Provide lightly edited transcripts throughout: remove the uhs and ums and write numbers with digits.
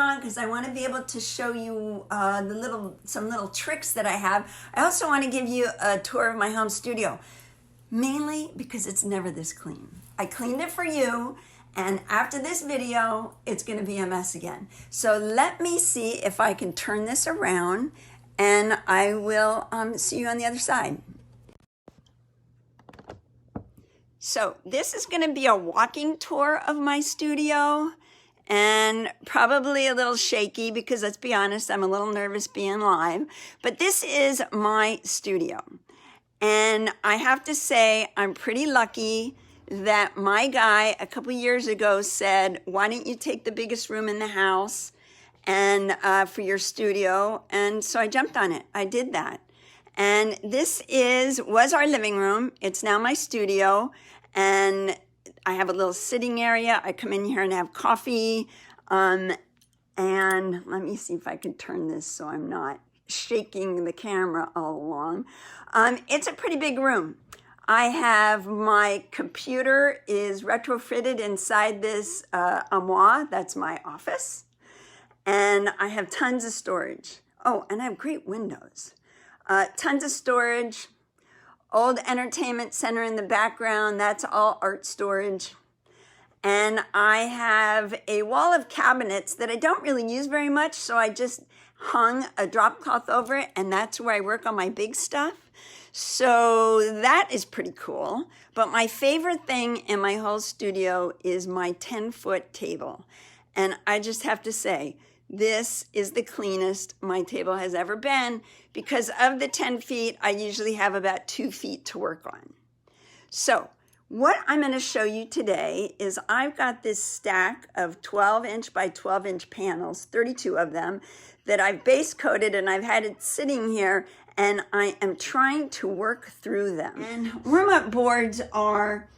on because I want to be able to show you some little tricks that I have. I also want to give you a tour of my home studio, mainly because it's never this clean. I cleaned it for you, and after this video, it's going to be a mess again. So let me see if I can turn this around, and I will see you on the other side. So this is going to be a walking tour of my studio, and probably a little shaky because, let's be honest, I'm a little nervous being live. But this is my studio. And I have to say, I'm pretty lucky that my guy a couple years ago said, why don't you take the biggest room in the house and for your studio? And so I jumped on it. I did that. And this was our living room. It's now my studio. And I have a little sitting area. I come in here and have coffee. And let me see if I can turn this so I'm not shaking the camera all along. It's a pretty big room. I have my computer is retrofitted inside this armoire. That's my office. And I have tons of storage. Oh, and I have great windows. Tons of storage. Old entertainment center in the background. That's all art storage. And I have a wall of cabinets that I don't really use very much, so I just hung a drop cloth over it, and that's where I work on my big stuff. So that is pretty cool. But my favorite thing in my whole studio is my 10-foot table. And I just have to say, this is the cleanest my table has ever been, because of the 10 feet, I usually have about 2 feet to work on. So what I'm going to show you today is I've got this stack of 12-inch by 12-inch panels, 32 of them, that I've base coated, and I've had it sitting here, and I am trying to work through them. And warm-up boards are,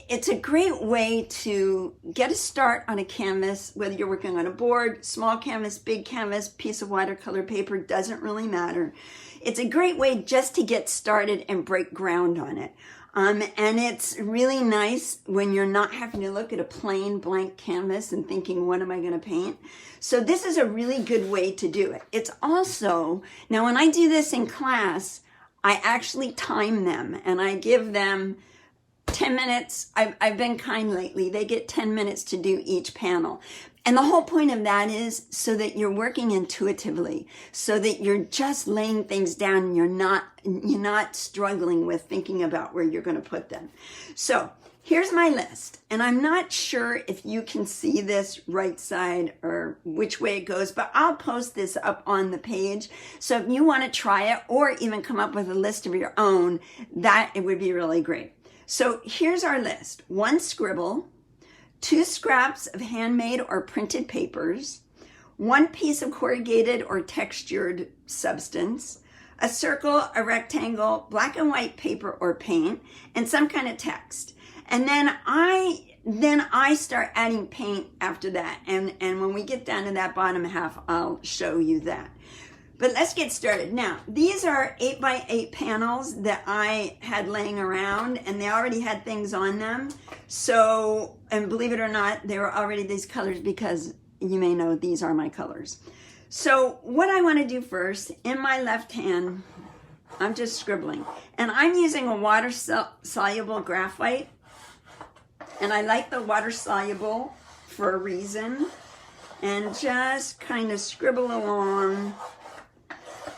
it's a great way to get a start on a canvas, whether you're working on a board, small canvas, big canvas, piece of watercolor paper, doesn't really matter. It's a great way just to get started and break ground on it. And it's really nice when you're not having to look at a plain blank canvas and thinking, what am I going to paint? So this is a really good way to do it. It's also, now when I do this in class, I actually time them and I give them 10 minutes. I've been kind lately. They get 10 minutes to do each panel. And the whole point of that is so that you're working intuitively, so that you're just laying things down and you're not struggling with thinking about where you're going to put them. So here's my list. And I'm not sure if you can see this right side or which way it goes, but I'll post this up on the page. So if you want to try it or even come up with a list of your own, it would be really great. So here's our list. 1 scribble, 2 scraps of handmade or printed papers, 1 piece of corrugated or textured substance, a circle, a rectangle, black and white paper or paint, and some kind of text. And then I start adding paint after that. And when we get down to that bottom half, I'll show you that. But let's get started. Now, these are 8 by 8 panels that I had laying around, and they already had things on them. So, and believe it or not, they were already these colors because you may know these are my colors. So what I want to do first, in my left hand, I'm just scribbling. And I'm using a water-soluble graphite. And I like the water-soluble for a reason. And just kind of scribble along.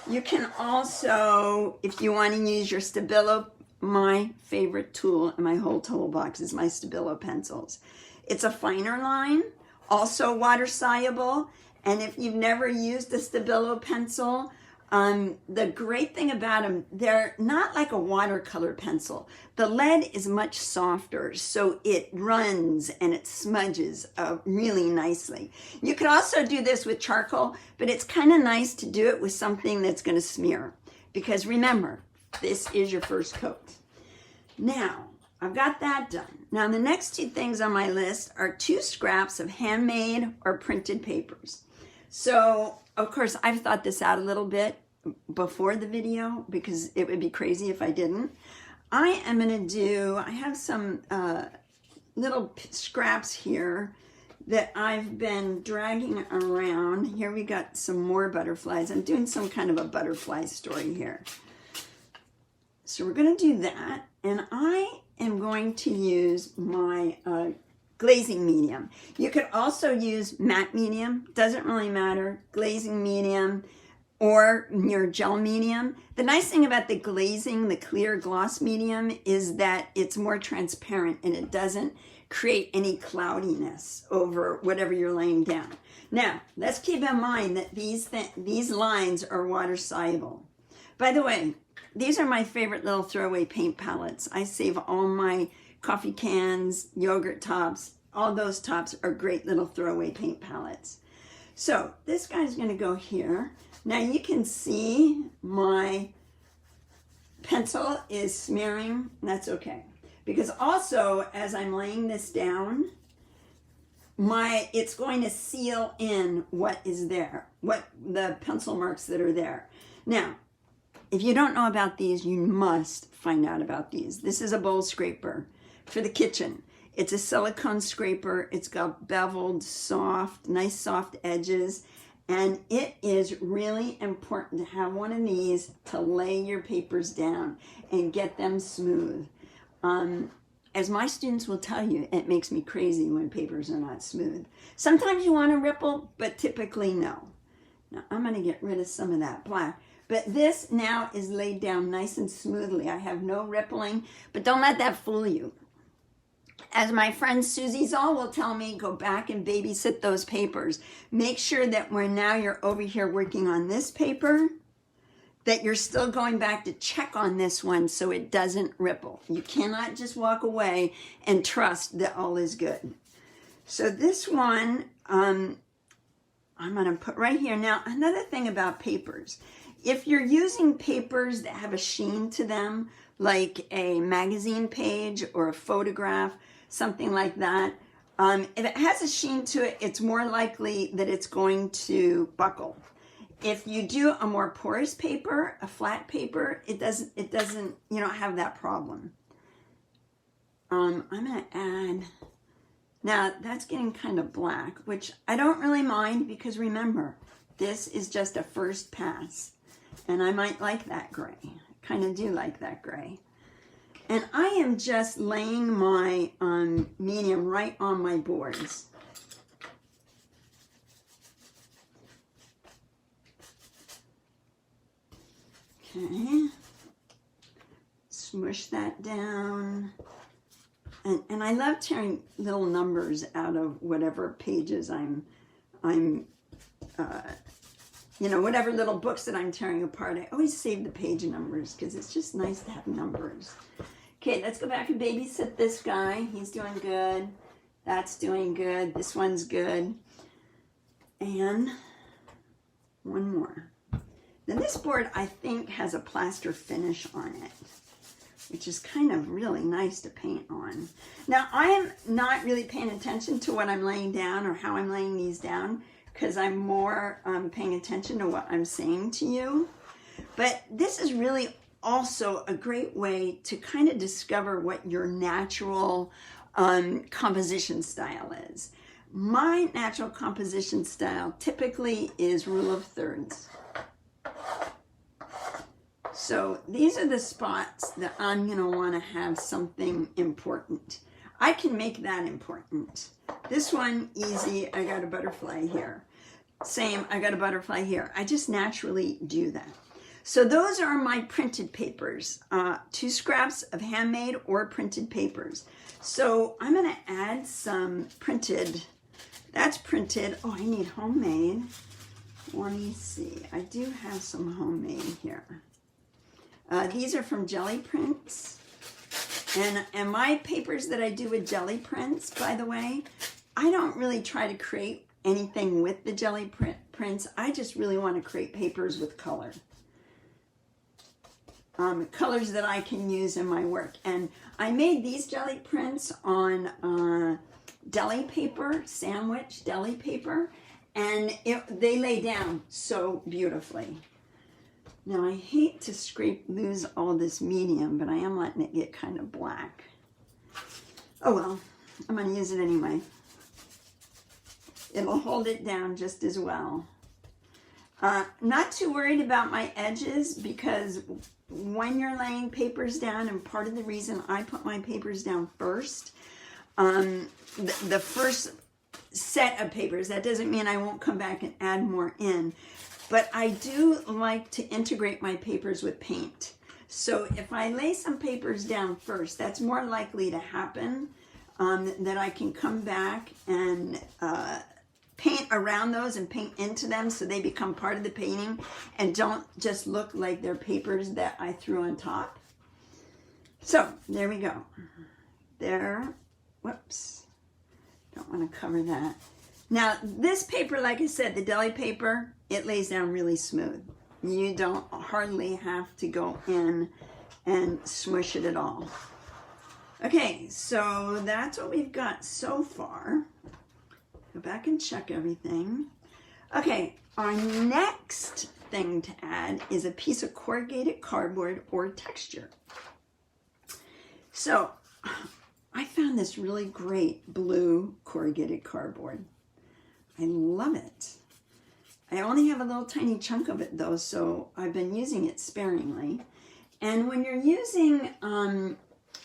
You can also, if you want to use your Stabilo, my favorite tool in my whole toolbox is my Stabilo pencils. It's a finer line, also water soluble, and if you've never used a Stabilo pencil, the great thing about them, they're not like a watercolor pencil. The lead is much softer, so it runs and it smudges really nicely. You could also do this with charcoal, but it's kind of nice to do it with something that's going to smear. Because remember, this is your first coat. Now, I've got that done. Now, the next 2 things on my list are 2 scraps of handmade or printed papers. So, of course, I've thought this out a little bit before the video because it would be crazy if I didn't. I am going to I have some little scraps here that I've been dragging around. Here we got some more butterflies. I'm doing some kind of a butterfly story here. So we're going to do that, and I am going to use my glazing medium. You could also use matte medium, doesn't really matter, glazing medium, or your gel medium. The nice thing about the glazing, the clear gloss medium, is that it's more transparent and it doesn't create any cloudiness over whatever you're laying down. Now, let's keep in mind that these lines are water soluble. By the way, these are my favorite little throwaway paint palettes. I save all my coffee cans, yogurt tops, all those tops are great little throwaway paint palettes. So this guy's gonna go here. Now you can see my pencil is smearing, and that's okay. Because also, as I'm laying this down, it's going to seal in what is there, what the pencil marks that are there. Now, if you don't know about these, you must find out about these. This is a bowl scraper for the kitchen. It's a silicone scraper. It's got beveled, soft, nice soft edges. And it is really important to have one of these to lay your papers down and get them smooth. As my students will tell you, it makes me crazy when papers are not smooth. Sometimes you want to ripple, but typically no. Now I'm going to get rid of some of that black. But this now is laid down nice and smoothly. I have no rippling, but don't let that fool you. As my friend Susie Zoll will tell me, go back and babysit those papers. Make sure that when now you're over here working on this paper, that you're still going back to check on this one so it doesn't ripple. You cannot just walk away and trust that all is good. So this one, I'm going to put right here. Now, another thing about papers, if you're using papers that have a sheen to them, like a magazine page or a photograph, something like that, if it has a sheen to it, it's more likely that it's going to buckle. If you do a more porous paper, a flat paper, it doesn't, you don't have that problem. I'm going to add, now that's getting kind of black, which I don't really mind because remember, this is just a first pass. And I might like that gray. I kind of do like that gray. And I am just laying my medium right on my boards. Okay. Smush that down. And I love tearing little numbers out of whatever pages you know, whatever little books that I'm tearing apart. I always save the page numbers because it's just nice to have numbers. Okay, let's go back and babysit this guy. He's doing good. That's doing good. This one's good. And one more. Now this board, I think, has a plaster finish on it, which is kind of really nice to paint on. Now, I am not really paying attention to what I'm laying down or how I'm laying these down because I'm more paying attention to what I'm saying to you. But this is really also a great way to kind of discover what your natural composition style is. My natural composition style typically is rule of thirds. So these are the spots that I'm going to want to have something important. I can make that important. This one, easy, I got a butterfly here. Same, I got a butterfly here. I just naturally do that. So those are my printed papers, 2 scraps of handmade or printed papers. So I'm going to add some printed, that's printed. Oh, I need homemade. Let me see, I do have some homemade here. These are from Jelly Prints. And my papers that I do with Jelly Prints, by the way, I don't really try to create anything with the Jelly Prints. I just really want to create papers with color. Colors that I can use in my work. And I made these Jelly Prints on deli paper, sandwich deli paper, and they lay down so beautifully. Now I hate to lose all this medium, but I am letting it get kind of black. Oh well, I'm going to use it anyway. It'll hold it down just as well. Not too worried about my edges, because when you're laying papers down, and part of the reason I put my papers down first, the first set of papers, that doesn't mean I won't come back and add more in, but I do like to integrate my papers with paint. So if I lay some papers down first, that's more likely to happen, that I can come back and paint around those and paint into them so they become part of the painting and don't just look like they're papers that I threw on top. So there we go. There, whoops, don't want to cover that. Now this paper, like I said, the deli paper, it lays down really smooth. You don't hardly have to go in and smush it at all. Okay, so that's what we've got so far. Go back and check everything. Okay, our next thing to add is a piece of corrugated cardboard or texture. So I found this really great blue corrugated cardboard. I love it. I only have a little tiny chunk of it though, so I've been using it sparingly. And when you're using,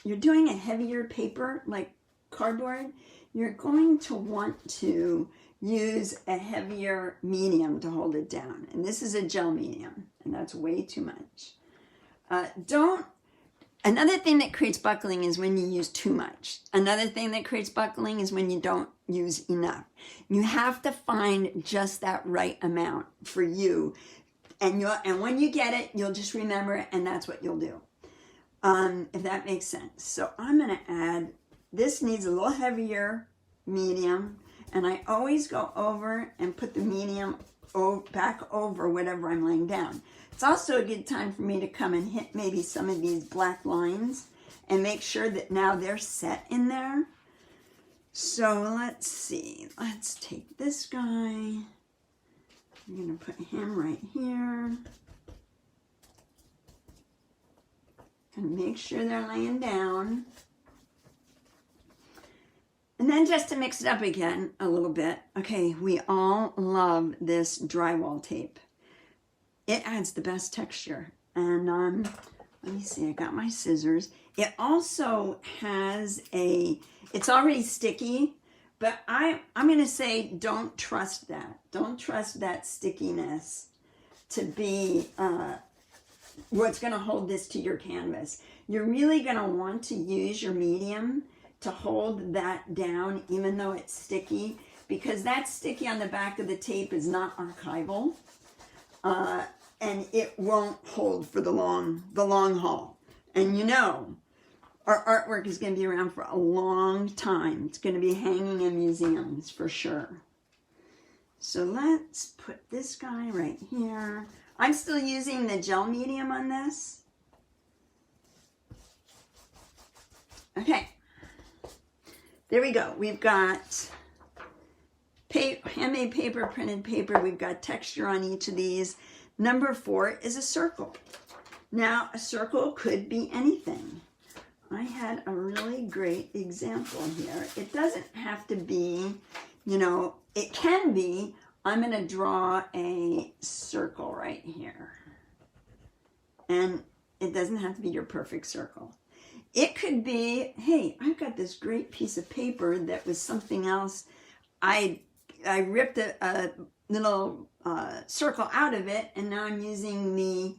you're doing a heavier paper like cardboard, you're going to want to use a heavier medium to hold it down. And this is a gel medium, and that's way too much. Another thing that creates buckling is when you use too much. Another thing that creates buckling is when you don't use enough. You have to find just that right amount for you. And when you get it, you'll just remember it, and that's what you'll do. If that makes sense. So I'm going to add, this needs a little heavier medium, and I always go over and put the medium back over whatever I'm laying down. It's also a good time for me to come and hit maybe some of these black lines and make sure that now they're set in there. So let's see, let's take this guy. I'm going to put him right here. And make sure they're laying down. And then just to mix it up again a little bit, okay, we all love this drywall tape. It adds the best texture. And let me see, I got my scissors. It also has it's already sticky, but I'm going to say don't trust that. Don't trust that stickiness to be what's going to hold this to your canvas. You're really going to want to use your medium to hold that down, even though it's sticky, because that sticky on the back of the tape is not archival, and it won't hold for the long haul. And you know, our artwork is going to be around for a long time. It's going to be hanging in museums for sure. So let's put this guy right here. I'm still using the gel medium on this. Okay. There we go. We've got handmade paper, printed paper. We've got texture on each of these. Number 4 is a circle. Now, a circle could be anything. I had a really great example here. It doesn't have to be, you know, it can be, I'm going to draw a circle right here. And it doesn't have to be your perfect circle. It could be, hey, I've got this great piece of paper that was something else. I ripped a little circle out of it, and now I'm using the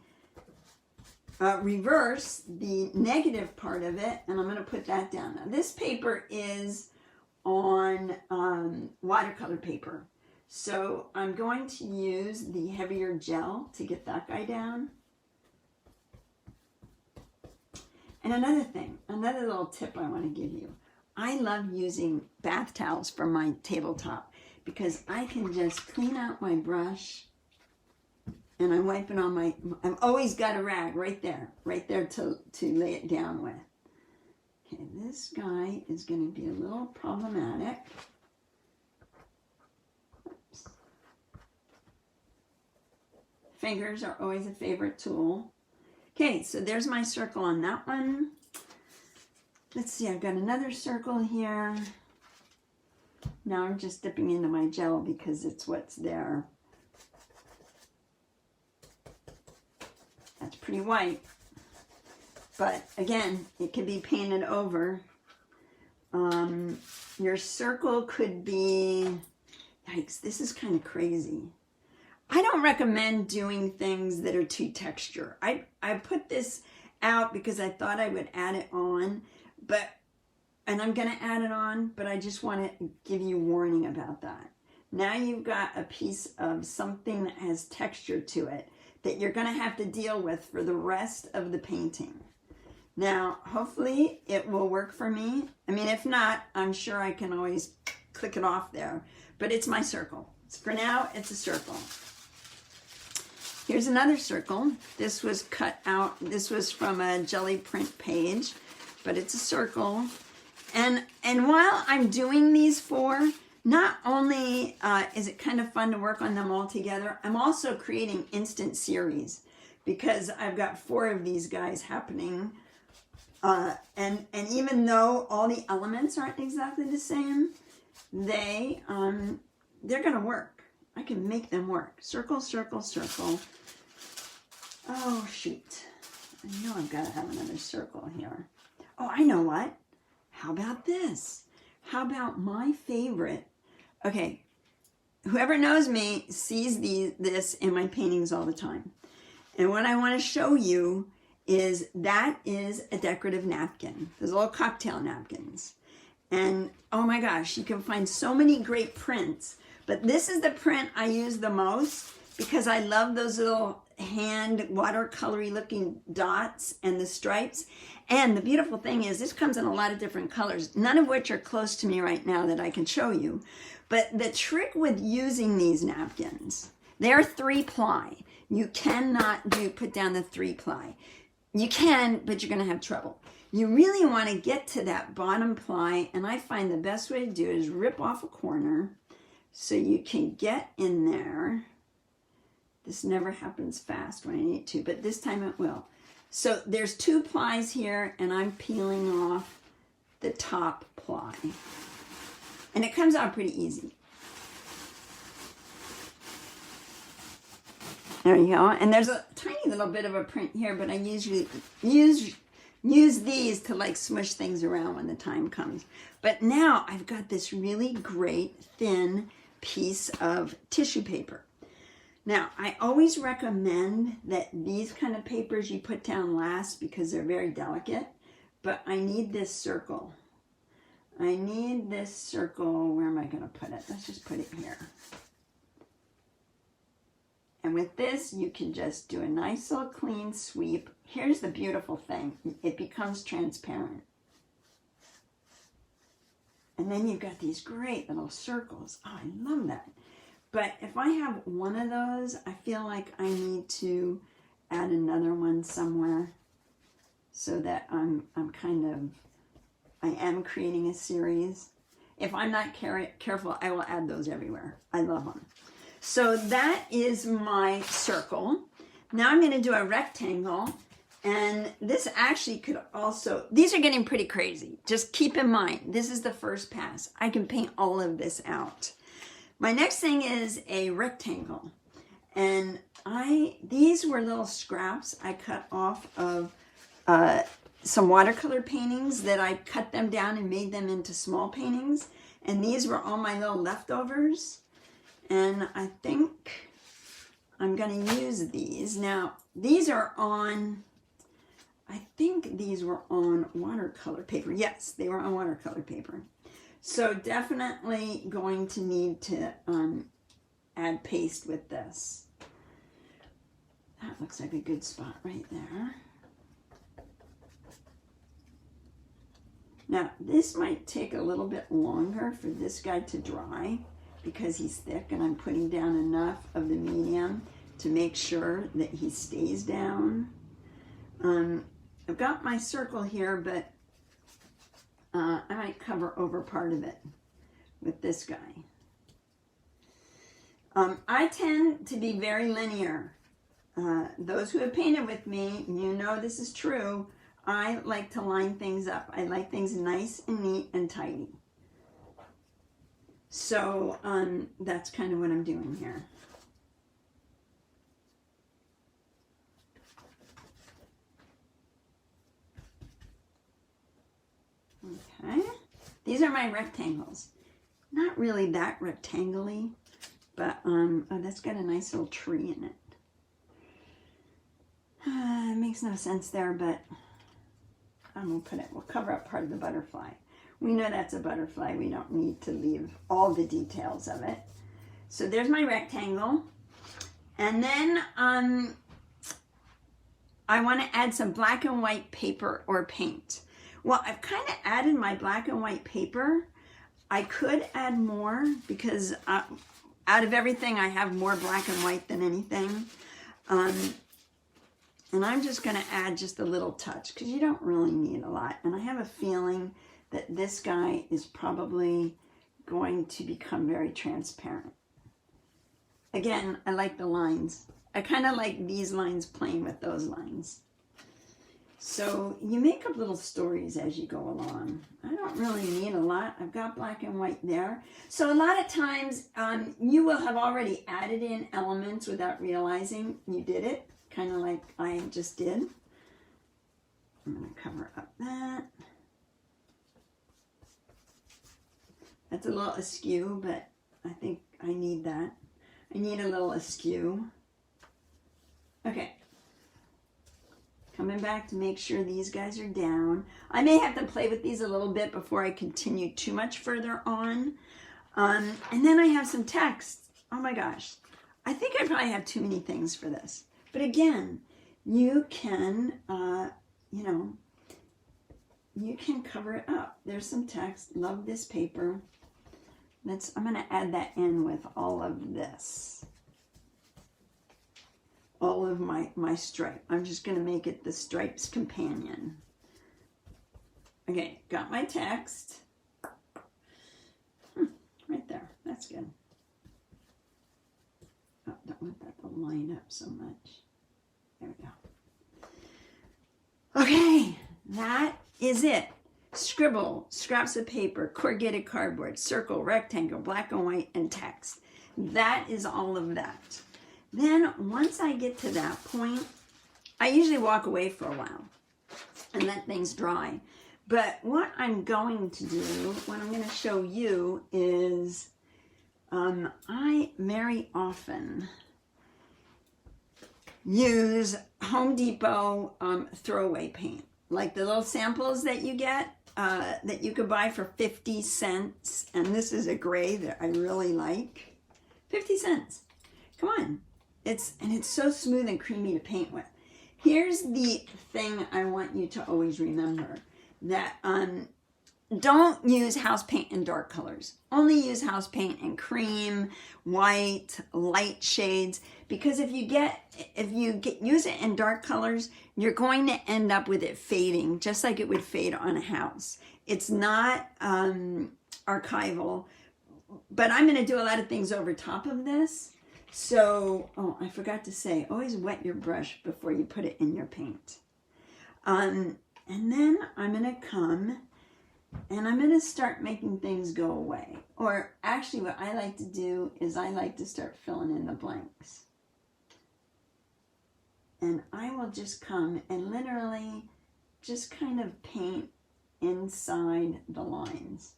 reverse, the negative part of it, and I'm going to put that down. Now, this paper is on watercolor paper, so I'm going to use the heavier gel to get that guy down. And another thing, another little tip I want to give you. I love using bath towels for my tabletop because I can just clean out my brush and I'm wiping on my, I've always got a rag right there to lay it down with. Okay, this guy is going to be a little problematic. Oops. Fingers are always a favorite tool. Okay, so there's my circle on that one. Let's see, I've got another circle here. Now I'm just dipping into my gel because it's what's there. That's pretty white. But again, it can be painted over. Your circle could be, yikes, this is kind of crazy. I don't recommend doing things that are too texture. I put this out because I thought I would add it on, and I'm gonna add it on, but I just want to give you warning about that. Now you've got a piece of something that has texture to it that you're gonna have to deal with for the rest of the painting. Now, hopefully it will work for me. I mean, if not, I'm sure I can always click it off there, but it's my circle. For now, it's a circle. Here's another circle. This was cut out. This was from a jelly print page, but it's a circle. And while I'm doing these four, not only is it kind of fun to work on them all together, I'm also creating instant series because I've got 4 of these guys happening. And even though all the elements aren't exactly the same, they're gonna work. I can make them work. Circle, circle, circle. Oh shoot. I know I've got to have another circle here. Oh, I know what. How about this? How about my favorite? Okay, whoever knows me sees this in my paintings all the time. And what I want to show you is that is a decorative napkin. Those little cocktail napkins. And oh my gosh, you can find so many great prints. But this is the print I use the most because I love those little hand watercolory looking dots and the stripes. And the beautiful thing is this comes in a lot of different colors, none of which are close to me right now that I can show you. But the trick with using these napkins, they're 3-ply. You cannot put down the 3-ply. You can, but you're going to have trouble. You really want to get to that bottom ply, and I find the best way to do it is rip off a corner so you can get in there. This never happens fast when I need to, but this time it will. So there's 2 plies here, and I'm peeling off the top ply. And it comes out pretty easy. There you go. And there's a tiny little bit of a print here, but I usually use these to like smush things around when the time comes. But now I've got this really great thin piece of tissue paper. Now, I always recommend that these kind of papers you put down last because they're very delicate, but I need this circle. I need this circle. Where am I going to put it? Let's just put it here. And with this, you can just do a nice little clean sweep. Here's the beautiful thing. It becomes transparent. And then you've got these great little circles. Oh, I love that. But if I have one of those, I feel like I need to add another one somewhere so that I am creating a series. If I'm not careful, I will add those everywhere. I love them. So that is my circle. Now I'm going to do a rectangle. And this actually could also, these are getting pretty crazy. Just keep in mind, this is the first pass. I can paint all of this out. My next thing is a rectangle. And these were little scraps I cut off of some watercolor paintings that I cut them down and made them into small paintings. And these were all my little leftovers. And I think I'm going to use these. Now, these are on, I think these were on watercolor paper. Yes, they were on watercolor paper. So definitely going to need to add paste with this. That looks like a good spot right there. Now, this might take a little bit longer for this guy to dry because he's thick and I'm putting down enough of the medium to make sure that he stays down. I've got my circle here, but I might cover over part of it with this guy. I tend to be very linear. Those who have painted with me, you know this is true. I like to line things up. I like things nice and neat and tidy. So that's kind of what I'm doing here. Okay, these are my rectangles. Not really that rectangle-y, but oh, that's got a nice little tree in it. It makes no sense there, but we'll put it, we'll cover up part of the butterfly. We know that's a butterfly. We don't need to leave all the details of it. So there's my rectangle. And then I want to add some black and white paper or paint. Well, I've kind of added my black and white paper. I could add more because out of everything, I have more black and white than anything. And I'm just going to add just a little touch because you don't really need a lot. And I have a feeling that this guy is probably going to become very transparent. Again, I like the lines. I kind of like these lines playing with those lines. So you make up little stories as you go along. I don't really need a lot. I've got black and white there. So a lot of times you will have already added in elements without realizing you did it, kind of like I just did. I'm going to cover up that. That's a little askew, but I think I need that. I need a little askew. Okay. Coming back to make sure these guys are down. I may have to play with these a little bit before I continue too much further on. And then I have some text. Oh my gosh. I think I probably have too many things for this. But again, you can, you can cover it up. There's some text. Love this paper. I'm going to add that in with all of this. All of my stripe. I'm just going to make it the stripes companion. Okay, got my text. Right there. That's good. Oh, don't want that to line up so much. There we go. Okay, that is it. Scribble, scraps of paper, corrugated cardboard, circle, rectangle, black and white, and text. That is all of that. Then once I get to that point, I usually walk away for a while and let things dry. But what I'm going to do, what I'm going to show you is I very often use Home Depot throwaway paint, like the little samples that you get that you could buy for 50 cents. And this is a gray that I really like. 50 cents. Come on. It's so smooth and creamy to paint with. Here's the thing I want you to always remember, that don't use house paint in dark colors. Only use house paint in cream, white, light shades, because if you use it in dark colors, you're going to end up with it fading, just like it would fade on a house. It's not archival, but I'm going to do a lot of things over top of this. So, oh, I forgot to say, always wet your brush before you put it in your paint. And then I'm going to come and I'm going to start making things go away. Or actually what I like to do is I like to start filling in the blanks. And I will just come and literally just kind of paint inside the lines.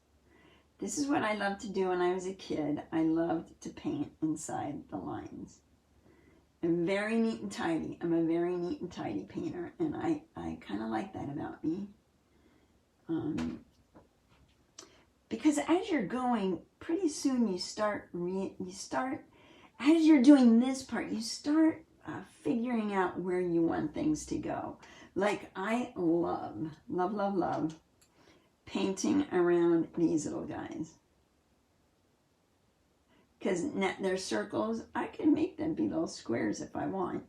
This is what I loved to do when I was a kid. I loved to paint inside the lines. I'm very neat and tidy. I'm a very neat and tidy painter, and I kind of like that about me. Because as you're going, pretty soon you start, as you're doing this part, you start figuring out where you want things to go. Like I love painting around these little guys. Because they're circles, I can make them be little squares if I want.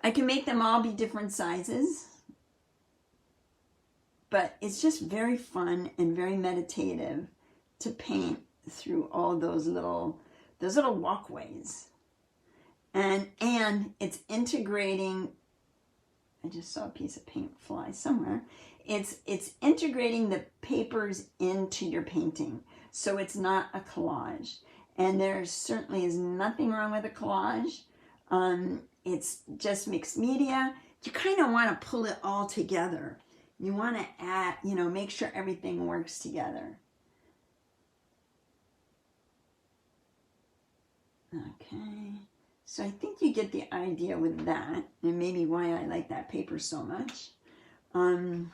I can make them all be different sizes. But it's just very fun and very meditative to paint through all those little walkways. And it's integrating, I just saw a piece of paint fly somewhere. It's integrating the papers into your painting. so it's not a collage. And there certainly is nothing wrong with a collage. It's just mixed media. You kind of want to pull it all together. You want to add, you know, make sure everything works together. Okay, so I think you get the idea with that, and maybe why I like that paper so much. Now,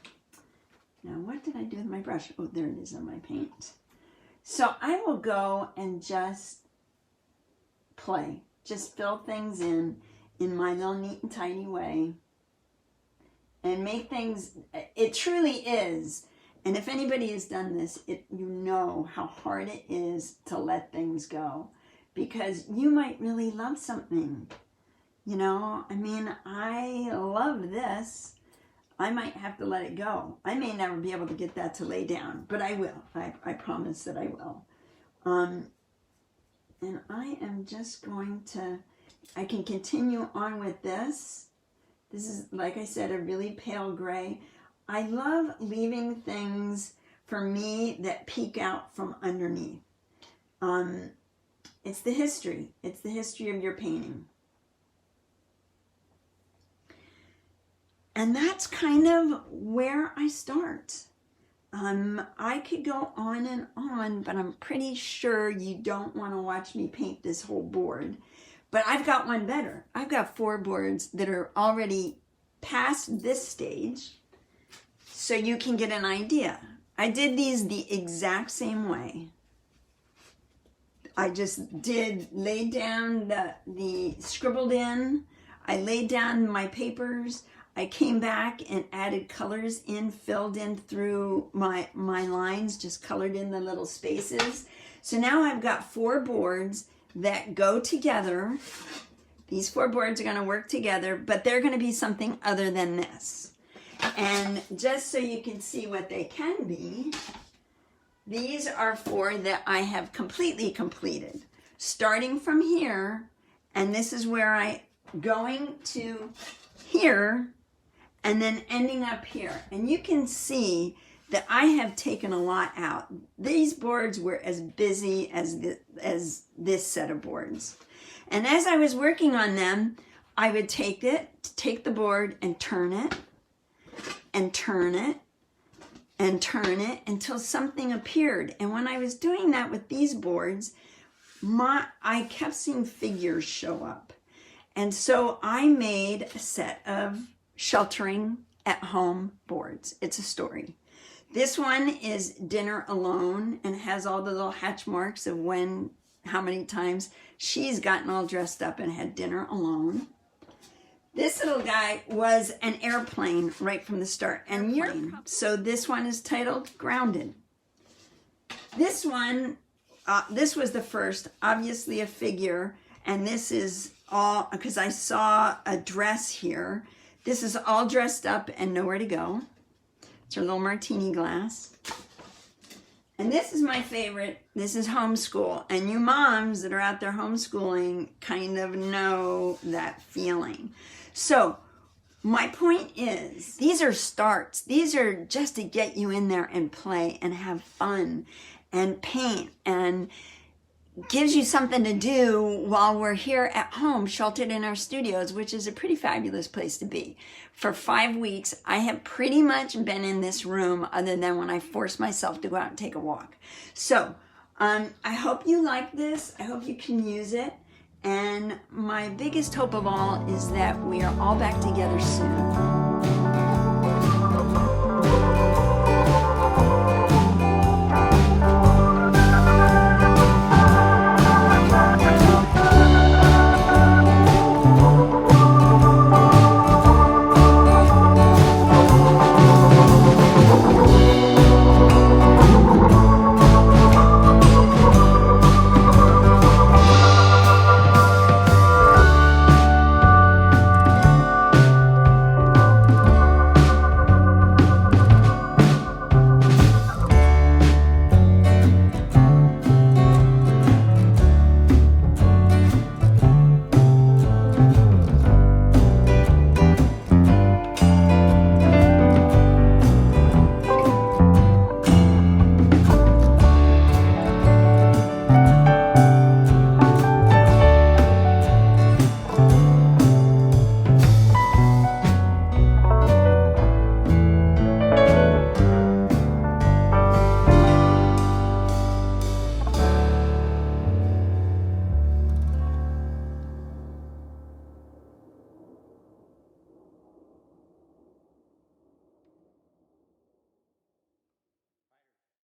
what did I do with my brush? Oh, there it is on my paint. So I will go and just play, just fill things in my little neat and tidy way, and make things, it truly is, and if anybody has done this, you know how hard it is to let things go, because you might really love something, you know, I mean, I love this, I might have to let it go. I may never be able to get that to lay down, but I will. I promise that I will. And I am just going to, I can continue on with this. This is, like I said, a really pale gray. I love leaving things for me that peek out from underneath. It's the history. It's the history of your painting. And that's kind of where I start. I could go on and on, but I'm pretty sure you don't want to watch me paint this whole board. But I've got one better. I've got 4 boards that are already past this stage, so you can get an idea. I did these the exact same way. I just laid down the scribbled in, I laid down my papers, I came back and added colors in, filled in through my lines, just colored in the little spaces. So now I've got 4 boards that go together. These 4 boards are going to work together, but they're going to be something other than this. And just so you can see what they can be, these are 4 that I have completely completed. Starting from here, and this is where I going to here, and then ending up here. And you can see that I have taken a lot out. These boards were as busy as this set of boards. And as I was working on them, I would take the board and turn it, and turn it, and turn it until something appeared. And when I was doing that with these boards, I kept seeing figures show up. And so I made a set of sheltering at home boards. It's a story. This one is Dinner Alone and has all the little hatch marks of how many times she's gotten all dressed up and had dinner alone. This little guy was an airplane right from the start. So this one is titled Grounded. This one, this was the first, obviously a figure, and this is all, because I saw a dress here. This is all dressed up and nowhere to go. It's her little martini glass. And this is my favorite. This is homeschool. And you moms that are out there homeschooling kind of know that feeling. So my point is, these are starts. These are just to get you in there and play and have fun and paint, and gives you something to do while we're here at home, sheltered in our studios, which is a pretty fabulous place to be. For 5 weeks, I have pretty much been in this room other than when I force myself to go out and take a walk. So I hope you like this. I hope you can use it. And my biggest hope of all is that we are all back together soon.